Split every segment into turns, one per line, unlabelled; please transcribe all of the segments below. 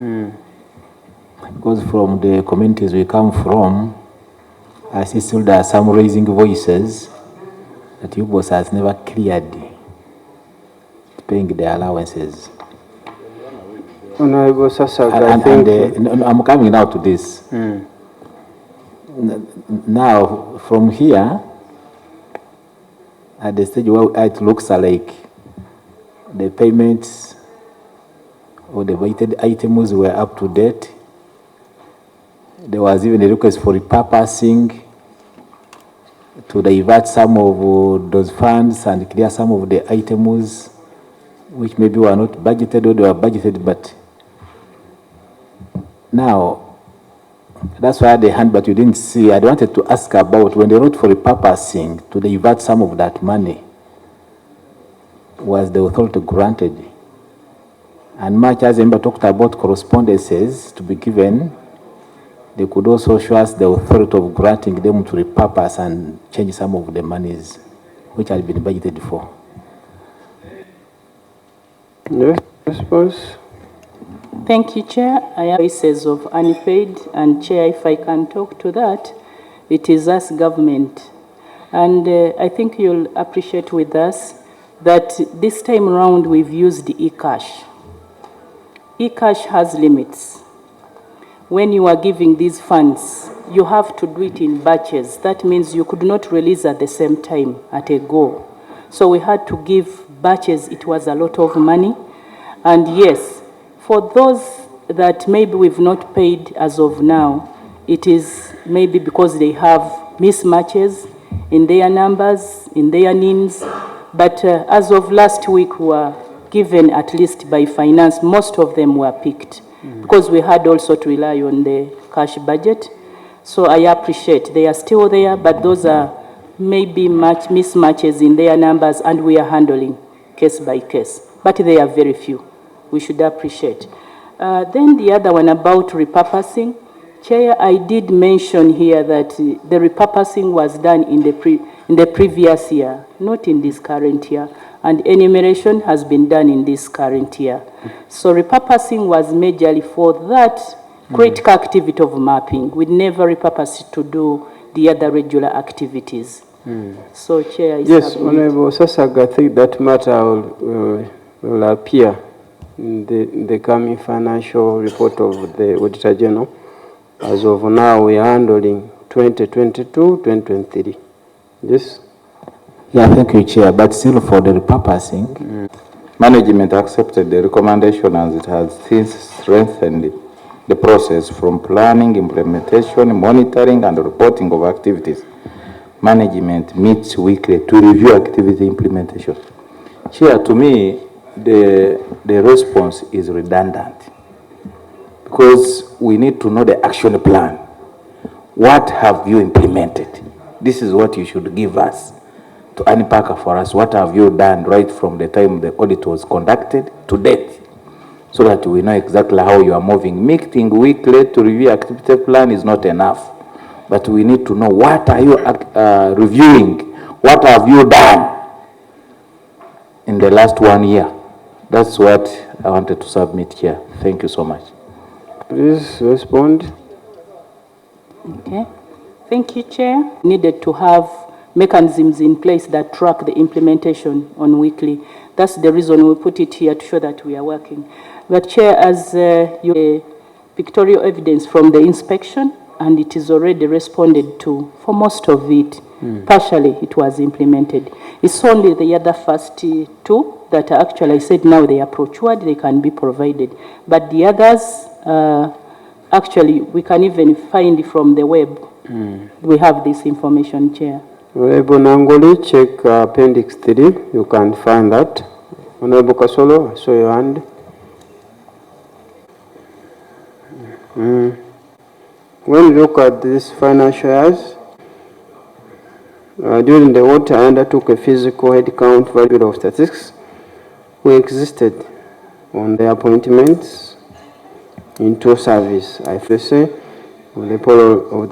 Because from the communities we come from, I see still there are some raising voices that UBOS has never cleared paying the allowances.
Honorable Sasaga,
I'm coming now to this. Now, from here, at the stage where it looks like the payments or the budgeted items were up to date, there was even a request for repurposing to divert some of those funds and clear some of the items which maybe were not budgeted or they were budgeted, but now, that's why I had the hand, but you didn't see. I wanted to ask about when they wrote for repurposing to divert some of that money, was the authority granted? And much as Ember talked about correspondences to be given, they could also show us the authority of granting them to repurpose and change some of the monies which had been budgeted for.
Yes, response.
Thank you, Chair. I have cases of unpaid, and Chair, if I can talk to that, it is us government. And I think you'll appreciate with us that this time around we've used the eCash. eCash has limits. When you are giving these funds, you have to do it in batches. That means you could not release at the same time at a go. So we had to give batches. It was a lot of money. And yes, for those that maybe we've not paid as of now, it is maybe because they have mismatches in their numbers, in their names. But as of last week, we were given at least by finance, most of them were picked because we had also to rely on the cash budget. So I appreciate they are still there, but those are maybe mismatches in their numbers, and we are handling case by case. But they are very few. We should appreciate. Then the other one about repurposing. Chair, I did mention here that the repurposing was done in the previous year, not in this current year, and enumeration has been done in this current year. So repurposing was majorly for that critical activity of mapping. We never repurposed to do the other regular activities. So, Chair,
yes, Honorable Sasaga, I think that matter will appear in the coming financial report of the Auditor General. As of now, we are handling 2022-2023. Yes?
Yeah, thank you, Chair. But still for the repurposing,
management accepted the recommendation as it has since strengthened the process from planning, implementation, monitoring, and reporting of activities. Management meets weekly to review activity implementation. Chair, to me, the response is redundant because we need to know the action plan. What have you implemented? This is what you should give us to unpack for us. What have you done right from the time the audit was conducted to date, so that we know exactly how you are moving. Meeting weekly to review activity plan is not enough, but we need to know what are you reviewing, what have you done in the last 1 year. That's what I wanted to submit here. Thank you so much.
Please respond.
Okay. Thank you, Chair. Needed to have mechanisms in place that track the implementation on weekly. That's the reason we put it here, to show that we are working. But, Chair, as you pictorial evidence from the inspection, and it is already responded to for most of it. Partially, it was implemented. It's only the other first two that actually I said now they are procured, they can be provided. But the others, actually, we can even find from the web. We have this information, Chair.
Honorable Nangoli, check Appendix 3. You can find that. Honorable Kasolo, I saw your hand. When we look at this financial years, during the audit, I undertook a physical headcount value of statistics. We existed on the appointments into service. I feel say on the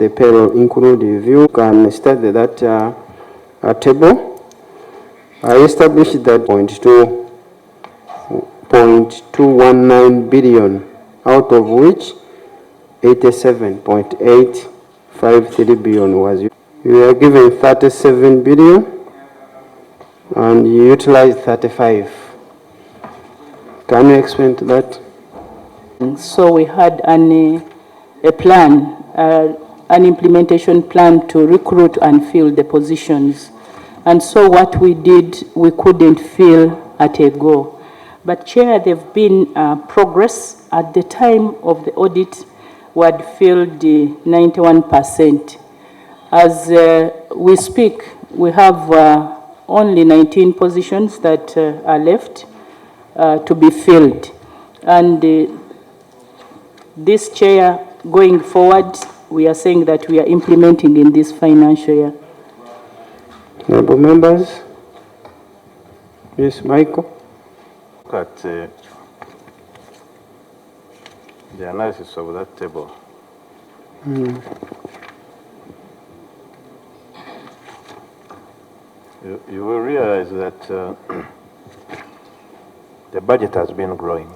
payroll include review. You can study that table. I established that 0.219 billion out of which 87.853 billion was used. You were given 37 billion and you utilized 35. Can you explain to that?
So we had a plan, an implementation plan to recruit and fill the positions. And so what we did, we couldn't fill at a go. But Chair, there have been progress. At the time of the audit, we had filled 91%. As we speak, we have only 19 positions that are left to be filled. And this, Chair, going forward, we are saying that we are implementing in this financial year.
Honorable members, yes, Michael.
Look at the analysis of that table. You will realize that the budget has been growing,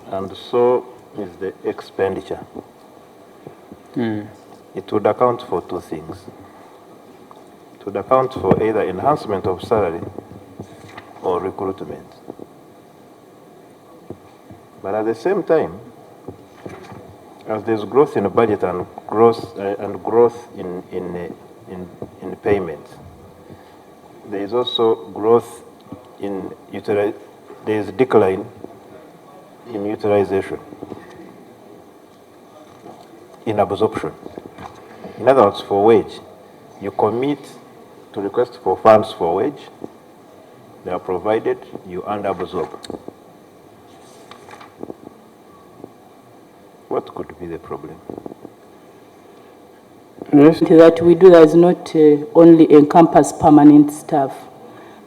and so is the expenditure. It would account for two things. It would account for either enhancement of salary or recruitment. But at the same time, as there's growth in the budget and growth in payments, there is also growth in there is decline in utilization, in absorption. In other words, for wage, you commit to request for funds for wage, they are provided, you under-absorb. What could be the problem?
Yes.
That we do does not only encompass permanent staff.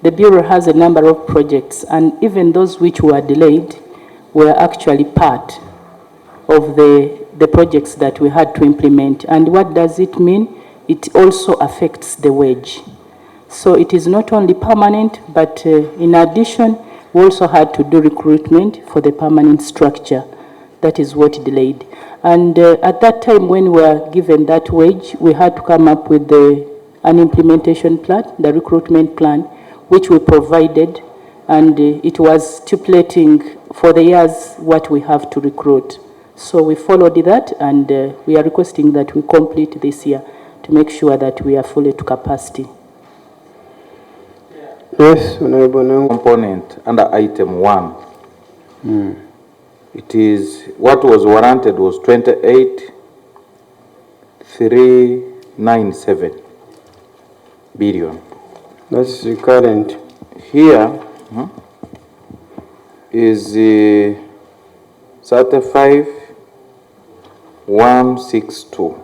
The Bureau has a number of projects, and even those which were delayed were actually part of the projects that we had to implement. And what does it mean? It also affects the wage. So it is not only permanent, but in addition, we also had to do recruitment for the permanent structure. That is what delayed. And at that time when we were given that wage, we had to come up with an implementation plan, the recruitment plan, which we provided, and it was stipulating for the years what we have to recruit. So we followed that, and we are requesting that we complete this year to make sure that we are fully to capacity.
Yes, Honorable Nangu.
Component under item 1. It is what was warranted was 28,397 billion.
That's the current.
Here is 35,162.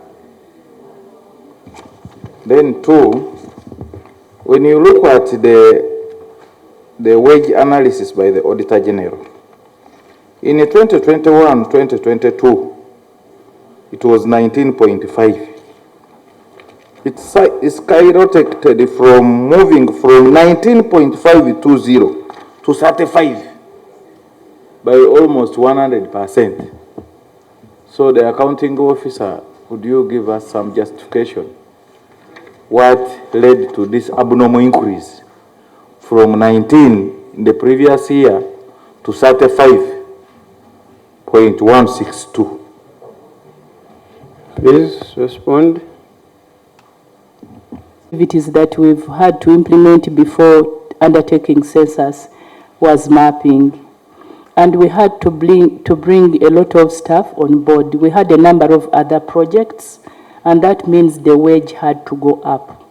Then 2, when you look at the wage analysis by the Auditor General, in 2021-2022, it was 19.5. It skyrocketed from moving from 19.520 to 35 by almost 100%. So the accounting officer, would you give us some justification? What led to this abnormal increase from 19 in the previous year to 35.162?
Please respond.
Activities that we've had to implement before undertaking census was mapping. And we had to bring a lot of staff on board. We had a number of other projects, and that means the wage had to go up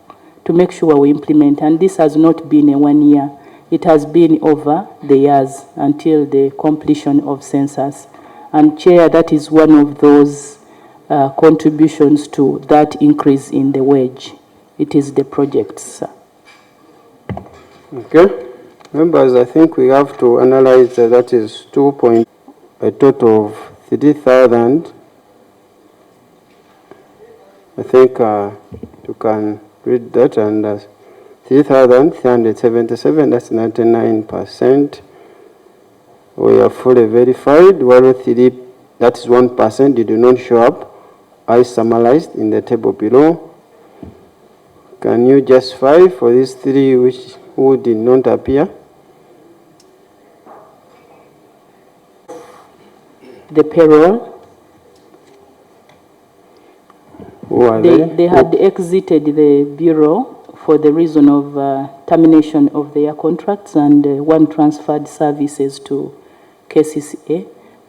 to make sure we implement. And this has not been a 1 year. It has been over the years until the completion of census. And Chair, that is one of those contributions to that increase in the wage. It is the projects.
Okay. Members, I think we have to analyze that is a total of 3,000. I think you can read that, and 3,377, that's 99%. were fully verified, while 3, that is 1%, did not show up, as summarized in the table below. Can you justify for these 3 who did not appear?
The payroll,
Who are they?
they had exited the bureau for the reason of termination of their contracts, and one transferred services to KCCA.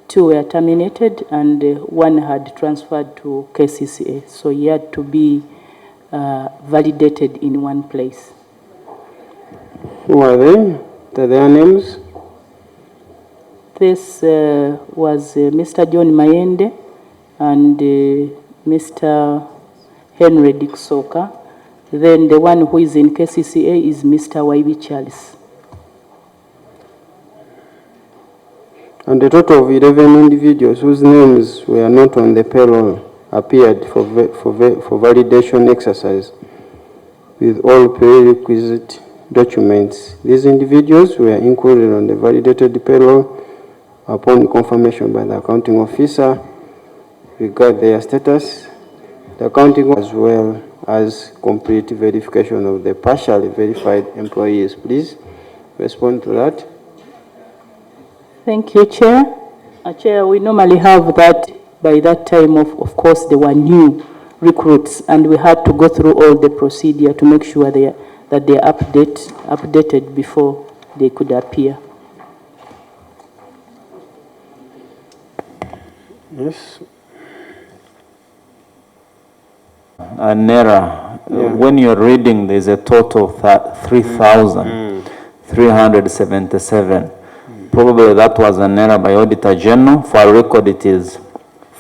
2 were terminated, and one had transferred to KCCA. So he had to be validated in one place.
Who are they? Are their names?
This was Mr. John Mayende and Mr. Henry Dixoka. Then the one who is in KCCA is Mr. YB Charles.
And a total of 11 individuals whose names were not on the payroll appeared for validation exercise with all prerequisite documents. These individuals were included on the validated payroll upon confirmation by the accounting officer regarding their status. The accounting, as well as complete verification of the partially verified employees. Please respond to that.
Thank you, Chair. Chair, we normally have that. By that time, of course, there were new recruits, and we had to go through all the procedure to make sure that they are updated before they could appear.
Yes.
An error. When you're reading, there's a total of 3,377. Probably that was an error by Auditor General. For our record, it is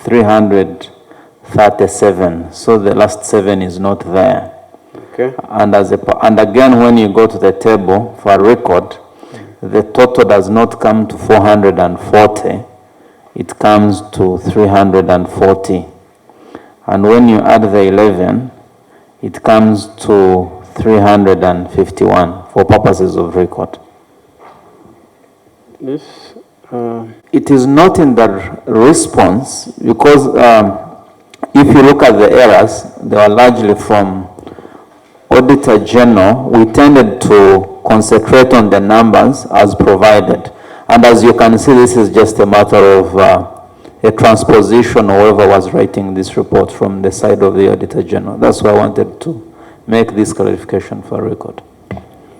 337. So the last 7 is not there.
Okay.
And again, when you go to the table for a record, the total does not come to 440. It comes to 340. And when you add the 11, it comes to 351 for purposes of record.
Yes.
It is not in the response because if you look at the errors, they are largely from Auditor General. We tended to concentrate on the numbers as provided. And as you can see, this is just a matter of a transposition or whoever was writing this report from the side of the Auditor General. That's why I wanted to make this clarification for record.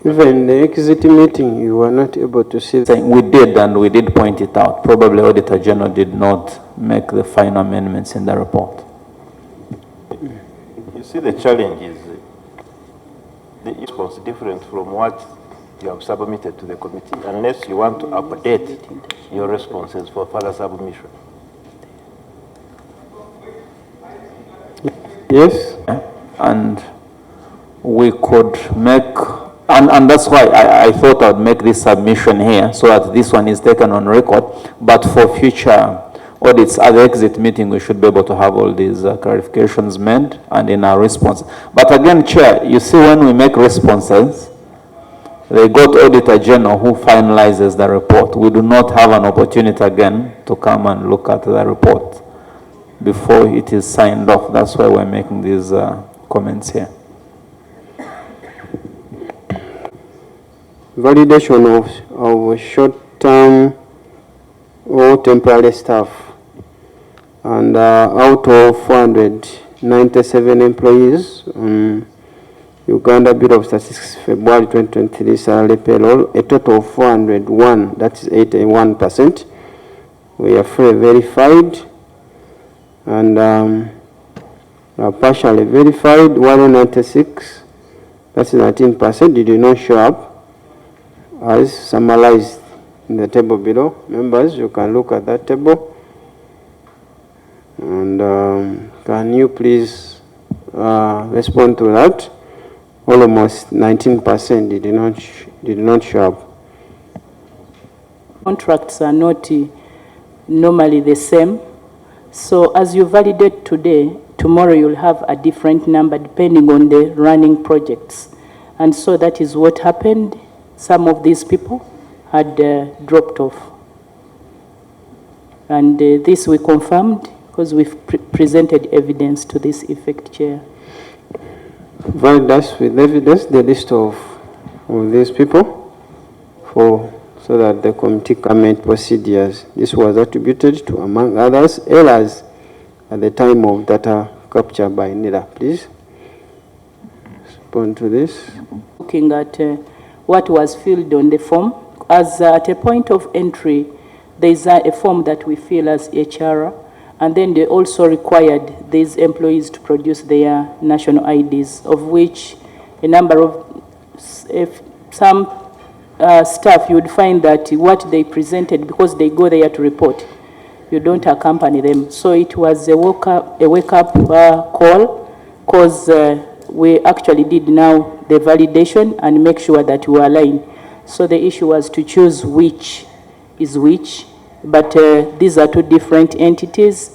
Even in the exit meeting, you were not able to see.
We did, and we did point it out. Probably Auditor General did not make the final amendments in the report.
You see, the challenge is the response different from what you have submitted to the committee, unless you want to update your responses for further submission.
Yes.
And we could make, and that's why I thought I would make this submission here so that this one is taken on record. But for future audits at the exit meeting, we should be able to have all these clarifications made and in our response. But again, Chair, you see when we make responses, they go to Auditor General who finalizes the report. We do not have an opportunity again to come and look at the report before it is signed off. That's why we're making these comments here.
Validation of short-term or temporary staff. And out of 497 employees, Uganda Bureau of Statistics February 2023 salary payroll, a total of 401, that is 81%. We are fully verified and partially verified, 196, that's 19%, did not show up as summarized in the table below. Members, you can look at that table. And can you please respond to that? Almost 19% did not show up.
Contracts are not normally the same. So as you validate today, tomorrow you'll have a different number depending on the running projects. And so that is what happened. Some of these people had dropped off. And this we confirmed because we've presented evidence to this effect, Chair.
Provide us with evidence, the list of these people, so that the committee can make procedures. This was attributed to, among others, errors at the time of data capture by NIRA. Please respond to this.
Looking at what was filled on the form, as at a point of entry, there is a form that we fill as HR, and then they also required these employees to produce their national IDs, of which a number of, some staff, you would find that what they presented, because they go there to report, you don't accompany them. So it was a wake-up call, because we actually did now the validation and make sure that we align. So the issue was to choose which is which, but these are two different entities.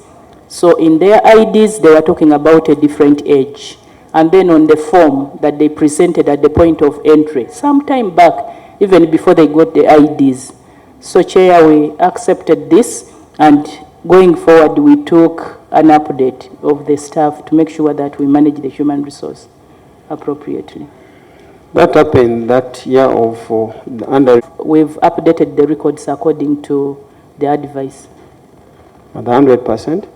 So in their IDs, they were talking about a different age. And then on the form that they presented at the point of entry, some time back, even before they got the IDs. So Chair, we accepted this, and going forward, we took an update of the staff to make sure that we manage the human resource appropriately.
That happened that year of under.
We've updated the records according to the advice.
At 100%?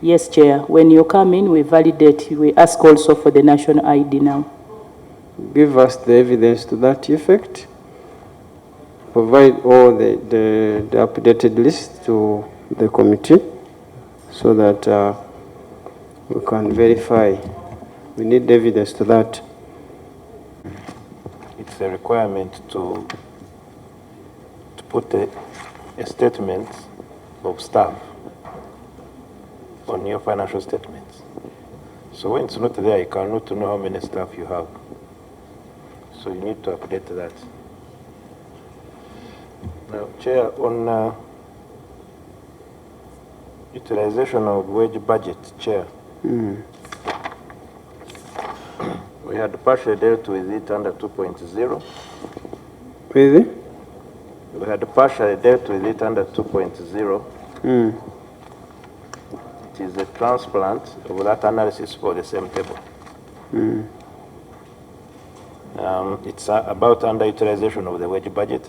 Yes, Chair. When you come in, we validate. We ask also for the national ID now.
Give us the evidence to that effect. Provide all the updated list to the committee so that we can verify. We need evidence to that.
It's a requirement to put a statement of staff on your financial statements. So when it's not there, you cannot know how many staff you have. So you need to update that. Now, Chair, on utilization of wage budget, Chair, we had partially dealt with it under 2.0.
Really?
We had partially dealt with it under 2.0. It is a transplant of that analysis for the same table. It's about underutilization of the wage budget.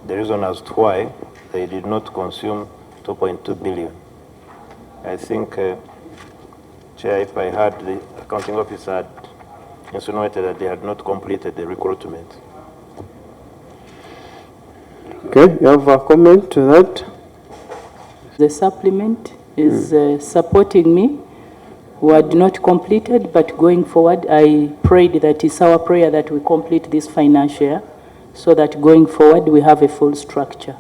The reason as to why they did not consume 2.2 billion. I think, Chair, if I had the accounting officer had insinuated that they had not completed the recruitment.
Okay, you have a comment to that?
The supplement is supporting me. We had not completed, but going forward, I prayed that it's our prayer that we complete this financial year so that going forward we have a full structure.